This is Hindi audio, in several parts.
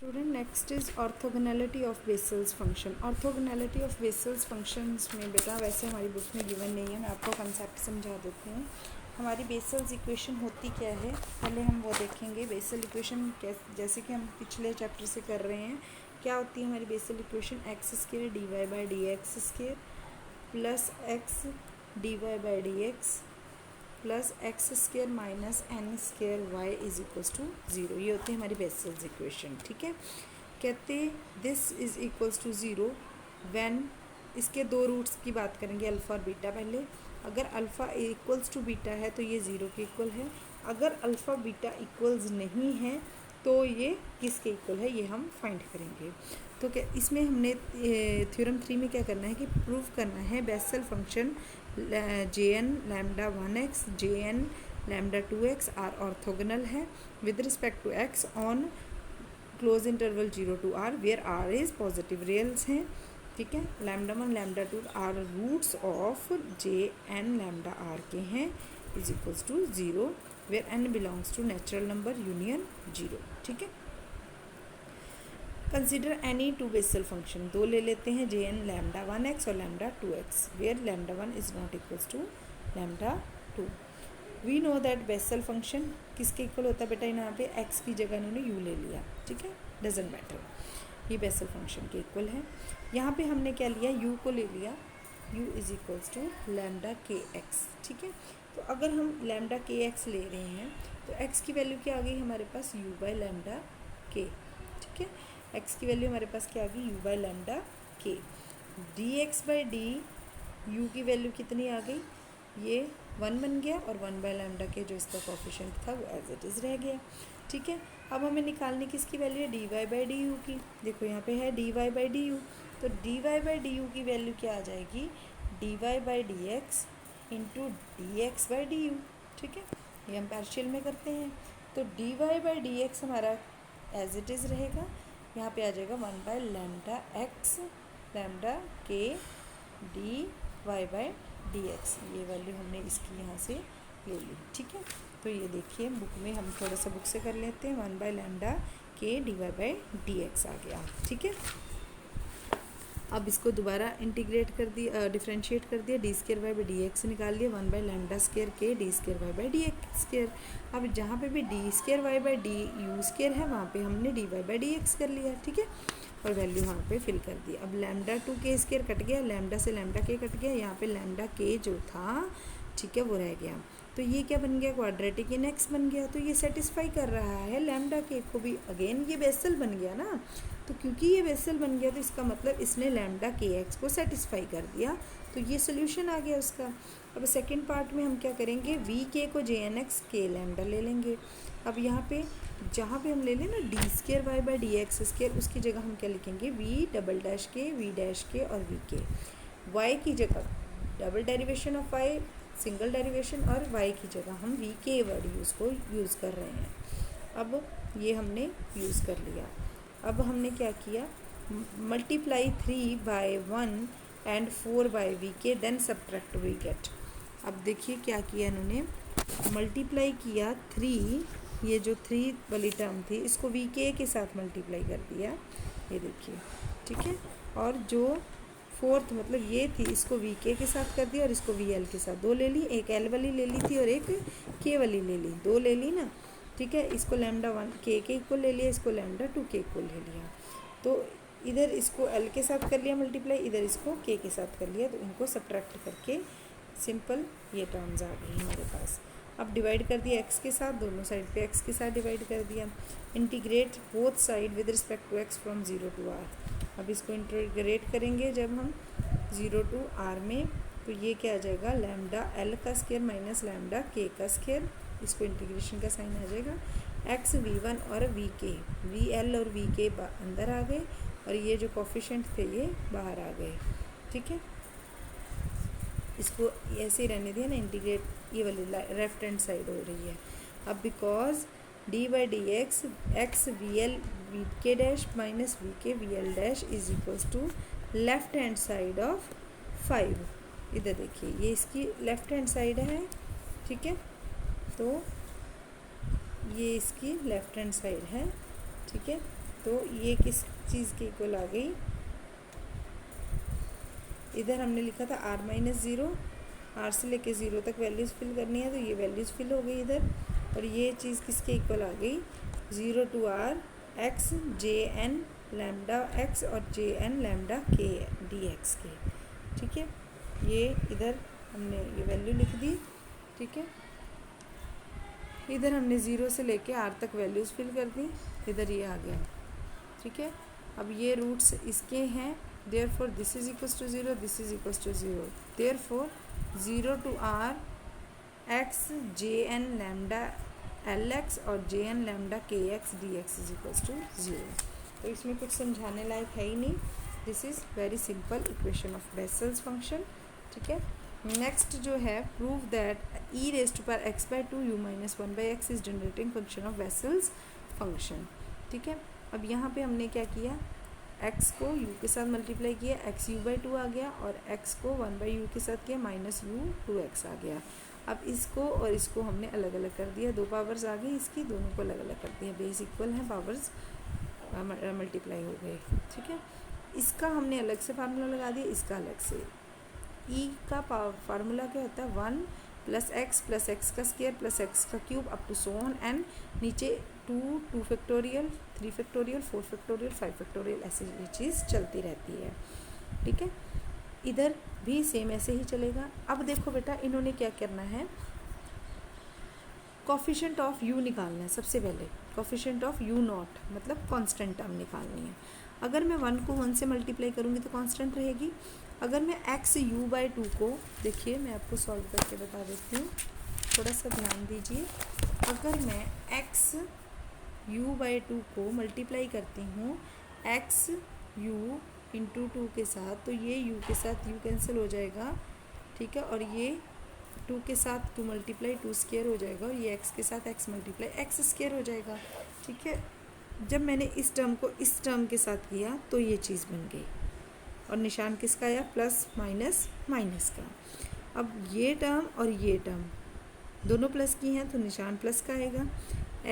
Student next is orthogonality of Bessel's function. Orthogonality of vessels functions में बेटा वैसे हमारी बुक में गिवन नहीं है, मैं आपको कंसेप्ट समझा देती हूँ। हमारी बेसल्स इक्वेशन होती क्या है, पहले हम वो देखेंगे। बेसल इक्वेशन जैसे कि हम पिछले चैप्टर से कर रहे हैं, क्या होती है हमारी Bessel equation? X square d y by d x square plus x d y by d x plus x square minus n square y is equals to 0। ये होती है हमारी बेसल्स इक्वेशन। ठीक है, कहते this is equals to 0 when, इसके दो रूट्स की बात करेंगे, अल्फ़ा और बीटा। पहले अगर अल्फ़ा इक्वल्स टू बीटा है तो ये 0 के इक्वल है, अगर अल्फ़ा बीटा इक्वल्स नहीं है तो ये किसके इक्वल है, ये हम फाइंड करेंगे। तो क्या इसमें हमने थ्योरम 3 में क्या करना है कि प्रूव करना है Bessel function Jn lambda 1x Jn lambda 2x are orthogonal है with respect to x on close interval 0 to r where r is positive reals हैं। ठीक है, lambda 1 lambda 2 are roots of Jn lambda r के हैं is equals to 0 where n belongs to natural number union 0। ठीक है, consider any two Bessel function, दो ले लेते हैं, Jn लैम्डा 1x और lambda 2x where lambda 1 is not equals to lambda 2। We know that Bessel function किसके इक्वल होता है बेटा, यहाँ पे x की जगह इन्होंने u ले लिया। ठीक है, डजेंट मैटर, ये बेसल फंक्शन के इक्वल है। यहाँ पे हमने क्या लिया, u को ले लिया, u is equals to lambda के एक्स। ठीक है, तो अगर हम लैम्डा के एक्स ले रहे हैं तो x की वैल्यू क्या आ गई हमारे पास, u बाई लैम्डा के। ठीक है, x की वैल्यू हमारे पास क्या आ गई, u बाई लैम्डा के। D x by d u की वैल्यू कितनी आ गई, ये 1 बन गया और 1 बाई लैम्डा के जो इसका कोफिशिएंट था वो एज इट इज़ रह गया। ठीक है, अब हमें निकालनी किसकी वैल्यू है, d y by d u की। देखो यहाँ पे है d y by d u, तो d y by d u की वैल्यू क्या आ जाएगी, d y by d x into d x by d u. ठीक है, ये हम पार्शियल में करते हैं, तो d y by d x हमारा एज इट इज़ रहेगा, यहाँ पे आ जाएगा 1 बाई लैम्डा एक्स लैम्डा के d y by d x. ये वैल्यू हमने इसकी यहाँ से ले ली। ठीक है, तो ये देखिए बुक में हम थोड़ा सा बुक से कर लेते हैं, 1 बाई लैम्डा के d y by d x आ गया। ठीक है, अब इसको दोबारा इंटीग्रेट कर दिया, डिफ्रेंशिएट कर दिया, d square y by d x निकाल लिया, 1 बाई लैम्डा स्क्वायर के d square y by d x square. अब जहाँ पे भी d square y by d u square है वहाँ पे हमने d y by d x कर लिया। ठीक है, और वैल्यू वहाँ पे फिल कर दी। अब लैम्डा 2 के स्क्वायर कट गया, लैम्डा से लैम्डा के कट गया, यहाँ पे लैम्डा के जो था, ठीक है, वो रह गया। तो ये क्या बन गया, क्वाड्रेटिक इन एक्स बन गया। तो ये सेटिस्फाई कर रहा है लैम्डा के को भी। अगेन ये बेसल बन गया ना, तो क्योंकि ये बेसल बन गया तो इसका मतलब इसने लैम्डा के एक्स को सेटिस्फाई कर दिया, तो ये सोल्यूशन आ गया उसका। अब सेकंड पार्ट में हम क्या करेंगे, वी के को जे एन एक्स के लैम्डा ले लेंगे। अब यहाँ पे जहाँ पे हम ले लें ना d square y by d x square, उसकी जगह हम क्या लिखेंगे, वी डबल डैश के, वी डैश के और वी के। वाई की जगह double derivation of y, single derivation, और y की जगह हम v के वर्ड यूज़ कर रहे हैं। अब ये हमने यूज़ कर लिया। अब हमने क्या किया, multiply 3 by 1 and 4 by v के, देन सब्ट्रैक्ट वी गेट। अब देखिए क्या किया इन्होंने, मल्टीप्लाई किया 3, ये जो 3 वाली टर्म थी इसको वी के साथ मल्टीप्लाई कर दिया, ये देखिए। ठीक है, और जो फोर्थ मतलब ये थी इसको वी के साथ कर दिया और इसको वी एल के साथ, दो ले ली, एक एल वाली ले ली थी और एक के वाली ले ली, दो ले ली ना। ठीक है, इसको लैम्डा 1 के इक्वल ले लिया, इसको लैम्डा 2 के इक्वल ले लिया। तो इधर इसको एल के साथ कर लिया मल्टीप्लाई, इधर इसको के साथ कर लिया, तो इनको सब्ट्रैक्ट करके सिंपल ये टर्म्स आ गई हमारे पास। अब डिवाइड कर दिया एक्स के साथ, दोनों साइड पे एक्स के साथ डिवाइड कर दिया। Integrate both side with respect to x from 0 to r। अब इसको इंटीग्रेट करेंगे जब हम 0 to r में, तो ये क्या आ जाएगा, लैम्डा एल का स्क्वायर माइनस लैम्डा के का स्क्वायर, इसको इंटीग्रेशन का साइन आ जाएगा। एक्स v1 और वी के, वी एल और वी के अंदर आ गए और ये जो कोफिशिएंट थे ये बाहर आ गए। ठीक है, इसको ऐसे ही रहने दिया ना, इंटीग्रेट ये वाली लेफ्ट हैंड साइड हो रही है। अब because d by d x, x v l v k dash minus v k v l dash is equals to left hand side of 5। इधर देखिए ये इसकी लेफ्ट हैंड साइड है। ठीक है, तो ये इसकी लेफ्ट हैंड साइड है। ठीक है, तो ये किस चीज़ के इक्वल आ गई, इधर हमने लिखा था r माइनस ज़ीरो, r से लेके 0 तक वैल्यूज़ फिल करनी है, तो ये वैल्यूज़ फिल हो गई इधर, और ये चीज़ किसके इक्वल आ गई, 0 to r x jn lambda x और jn लैम्डा k dx के। ठीक है, ये इधर हमने ये वैल्यू लिख दी। ठीक है, इधर हमने 0 से लेके r तक वैल्यूज़ फिल कर दी, इधर ये आ गया। ठीक है, अब ये रूट्स इसके हैं, therefore this is equals to 0, this is equals to 0, therefore 0 to r x jn lambda lx और jn lambda kx dx is equals to 0। तो इसमें कुछ समझाने लायक है ही नहीं, this is very simple equation of Bessel's function. ठीक है, नेक्स्ट जो है, prove that e raise to power x by 2 u minus 1 by x is generating function of Bessel's function. ठीक है, अब यहाँ पे हमने क्या किया, x को u के साथ मल्टीप्लाई किया, x u बाई 2 आ गया, और x को 1 बाई u के साथ किया, माइनस u 2x आ गया। अब इसको और इसको हमने अलग अलग कर दिया, दो पावर्स आ गई इसकी, दोनों को अलग अलग कर दिया, बेस इक्वल है, पावर्स मल्टीप्लाई हो गए। ठीक है, इसका हमने अलग से फार्मूला लगा दिया, इसका अलग से। e का फार्मूला क्या होता है, 1 प्लस एक्स का स्क्वायर प्लस एक्स का cube up to so on, and नीचे 2 फैक्टोरियल 3 फैक्टोरियल 4 फैक्टोरियल 5 फैक्टोरियल, ऐसे ये चीज़ चलती रहती है। ठीक है, इधर भी सेम ऐसे ही चलेगा। अब देखो बेटा, इन्होंने क्या करना है, कोफिशिएंट ऑफ u निकालना है सबसे पहले, कोफिशिएंट ऑफ u नॉट मतलब कांस्टेंट टर्म निकालनी है। अगर मैं 1 को 1 से मल्टीप्लाई करूँगी तो कांस्टेंट रहेगी। अगर मैं x u बाई 2 को, देखिए मैं आपको सॉल्व करके बता देती हूँ, थोड़ा सा ध्यान दीजिए। अगर मैं x u बाई 2 को मल्टीप्लाई करती हूँ x u इंटू 2 के साथ, तो ये u के साथ u कैंसिल हो जाएगा। ठीक है, और ये 2 के साथ 2 मल्टीप्लाई 2 स्क्वायर हो जाएगा, और ये x के साथ x मल्टीप्लाई x स्क्वायर हो जाएगा। ठीक है, जब मैंने इस टर्म को इस टर्म के साथ किया तो ये चीज़ बन गई, और निशान किसका आया, प्लस माइनस माइनस का। अब ये टर्म और ये टर्म दोनों प्लस की हैं तो निशान प्लस का आएगा,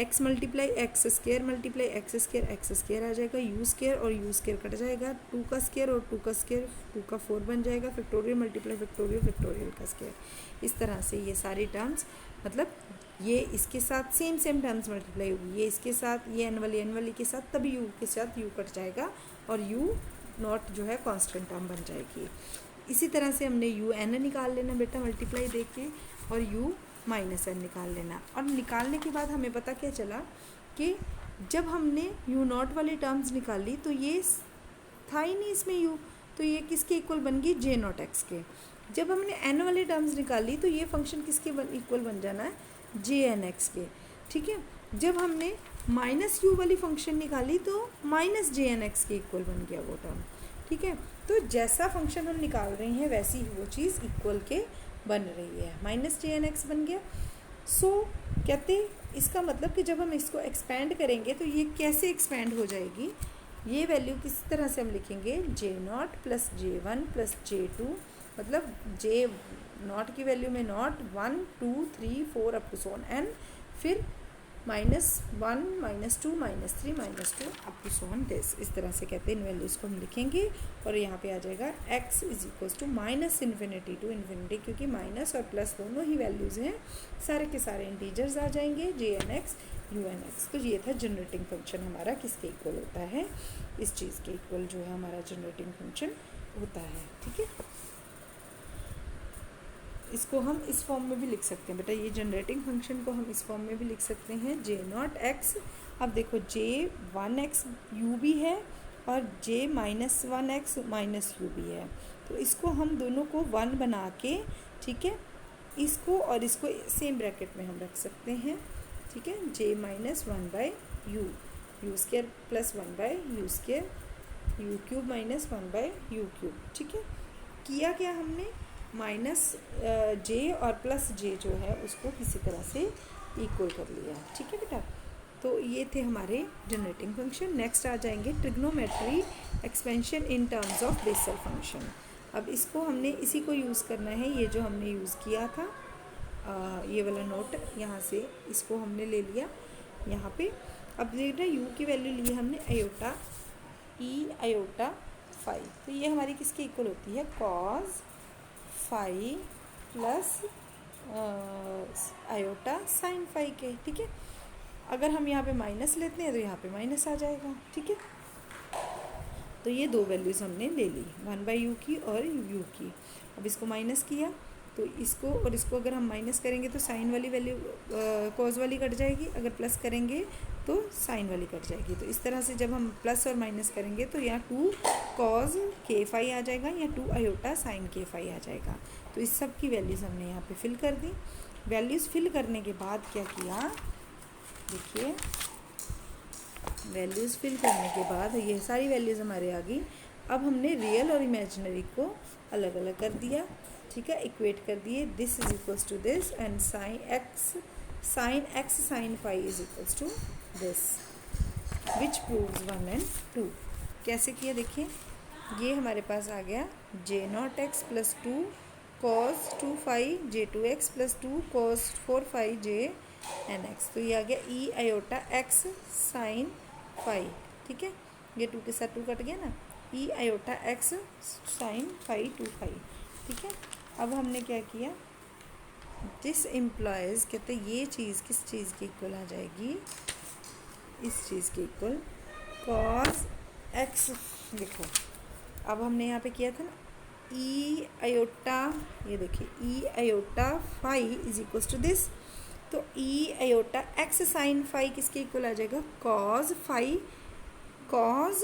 x multiply x square multiply x square आ जाएगा, u स्क्वायर और u स्क्वायर कट जाएगा, 2 का स्क्वायर और 2 का स्क्वायर 2 का 4 बन जाएगा, फैक्टोरियल मल्टीप्लाई फैक्टोरियल का स्क्वायर। इस तरह से ये सारी टर्म्स, मतलब ये इसके साथ सेम टर्म्स मल्टीप्लाई होगी, ये इसके साथ, ये एन वाली के साथ, तभी u के साथ u कट जाएगा, और u नॉट जो है कांस्टेंट टर्म बन जाएगी। इसी तरह से हमने u n निकाल लेना बेटा मल्टीप्लाई देख के, और u माइनस n निकाल लेना। और निकालने के बाद हमें पता क्या चला कि जब हमने u नॉट वाली टर्म्स निकाली तो ये था ही नहीं इसमें u, तो ये किसके इक्वल बन गई, j नॉट एक्स के। जब हमने n वाली टर्म्स निकाली तो ये फंक्शन किसके इक्वल बन जाना है, जे एन एक्स के। ठीक है, जब हमने माइनस u वाली फंक्शन निकाली तो माइनस जे एन एक्स के इक्वल बन गया वो टर्म। ठीक है, तो जैसा फंक्शन हम निकाल रहे हैं वैसी ही वो चीज़ इक्वल के बन रही है, माइनस जे एन एक्स बन गया। सो कहते इसका मतलब कि जब हम इसको एक्सपेंड करेंगे तो ये कैसे एक्सपेंड हो जाएगी, ये वैल्यू किस तरह से हम लिखेंगे, J naught plus J one plus J two, मतलब जे नॉट की वैल्यू में naught 1 2 3 4 up to so on n, फिर -1 -2 -3 -2 up to so on this. इस तरह से कहते हैं इन वैल्यूज़ को हम लिखेंगे, और यहाँ पे आ जाएगा x is equals to -infinity to infinity, क्योंकि माइनस और प्लस दोनों ही वैल्यूज़ हैं, सारे के सारे इंटीजर्स आ जाएंगे, J n x u n x. तो ये था जनरेटिंग फंक्शन हमारा किसके इक्वल होता है, इस चीज़ के इक्वल जो है हमारा जनरेटिंग फंक्शन होता है। ठीक है, इसको हम इस फॉर्म में भी लिख सकते हैं बेटा, ये जनरेटिंग फंक्शन को हम इस फॉर्म में भी लिख सकते हैं, जे नॉट एक्स। अब देखो जे 1x u भी है और जे -1x -u भी है, तो इसको हम दोनों को 1 बना के, ठीक है, इसको और इसको सेम ब्रैकेट में हम रख सकते हैं। ठीक है, जे -1/u, u square plus 1/u square, u cube minus 1/u cube. ठीक है, किया क्या हमने, माइनस जे और प्लस जे जो है उसको किसी तरह से इक्वल कर लिया। ठीक है बेटा, तो ये थे हमारे जनरेटिंग फंक्शन। नेक्स्ट आ जाएंगे trigonometry expansion in terms of Bessel function. अब इसको हमने इसी को यूज़ करना है, ये जो हमने यूज़ किया था ये वाला नोट यहाँ से इसको हमने ले लिया यहाँ पे। अब देख रहे यू की वैल्यू ली हमने आयोटा ई आयोटा फाई, तो ये हमारी किसके इक्वल होती है, cos phi plus iota sine phi के। ठीक है, अगर हम यहाँ पे माइनस लेते हैं तो यहाँ पे माइनस आ जाएगा। ठीक है, तो ये दो वैल्यूज़ हमने ले ली, 1/u की और u की। अब इसको माइनस किया तो इसको और इसको अगर हम माइनस करेंगे तो साइन वाली वैल्यू कॉज वाली कट जाएगी, अगर प्लस करेंगे तो साइन वाली कट जाएगी। तो इस तरह से जब हम प्लस और माइनस करेंगे तो यहाँ 2 कॉज के फाई आ जाएगा या 2 आयोटा साइन के फाई आ जाएगा। तो इस सब की वैल्यूज़ हमने यहाँ पे फिल कर दी। वैल्यूज़ फिल करने के बाद क्या किया, देखिए वैल्यूज़ फिल करने के बाद ये सारी वैल्यूज़ हमारे आ गई। अब हमने रियल और इमेजिनरी को अलग अलग कर दिया। ठीक है, इक्वेट कर दिए, this is equals to this and sine x sine phi is equals to this, which proves 1 and 2। कैसे किया देखिए, ये हमारे पास आ गया j0x plus 2 cos 2 phi j2x plus 2 cos 4 phi jnx। तो ये आ गया e iota x sine phi. ठीक है, ये 2 के साथ 2 कट गया ना, e iota x sine phi 2 phi. ठीक है, अब हमने क्या किया, दिस इम्प्लॉयज़ कहते ये चीज़ किस चीज़ की इक्वल आ जाएगी, इस चीज़ की इक्वल कॉस एक्स। देखो अब हमने यहाँ पे किया था ना ई आयोटा, ये देखिए e iota phi is equal to this, तो e iota x sine phi किसके इक्वल आ जाएगा, cos phi cos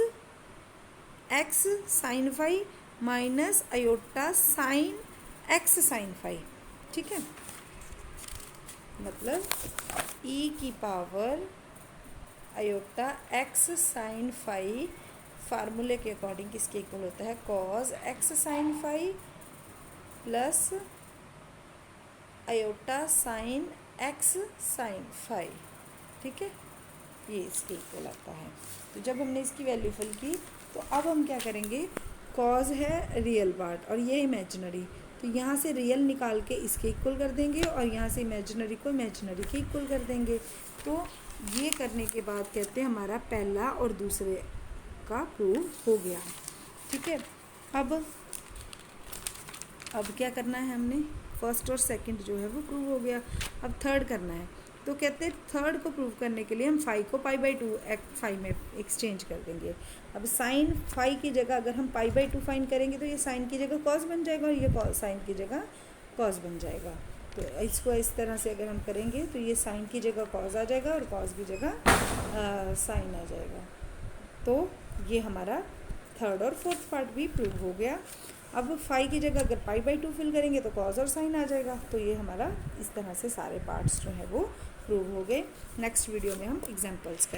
x sine phi minus iota sine x sine phi. ठीक है, मतलब ई की power iota x sine phi फार्मूले के अकॉर्डिंग किसके इक्वल होता है, cos x sine phi plus iota sine x sine phi. ठीक है, ये इसके इक्वल आता है। तो जब हमने इसकी वैल्यू फिल की तो अब हम क्या करेंगे, कॉज है रियल पार्ट और ये इमेजिनरी, तो यहाँ से रियल निकाल के इसके इक्वल कर देंगे और यहाँ से इमेजिनरी को इमेजिनरी के इक्वल कर देंगे। तो ये करने के बाद कहते हैं हमारा पहला और दूसरे का प्रूव हो गया। ठीक है, अब क्या करना है, हमने फर्स्ट और सेकंड जो है वो प्रूव हो गया, अब थर्ड करना है। तो कहते हैं थर्ड को प्रूव करने के लिए हम फाई को π/2 फाई में एक्सचेंज कर देंगे। अब साइन फाई की जगह अगर हम π/2 फाइन करेंगे तो ये साइन की जगह कॉस बन जाएगा और ये साइन की जगह कॉस बन जाएगा। तो इसको इस तरह से अगर हम करेंगे तो ये साइन की जगह कॉस आ जाएगा और कॉस की जगह साइन आ जाएगा। तो ये हमारा थर्ड और फोर्थ पार्ट भी प्रूव हो गया। अब फाई की जगह अगर π/2 फिल करेंगे तो कॉस और साइन आ जाएगा। तो ये हमारा इस तरह से सारे पार्ट्स जो है वो प्रूव हो गए। नेक्स्ट वीडियो में हम एग्जाम्पल्स करेंगे।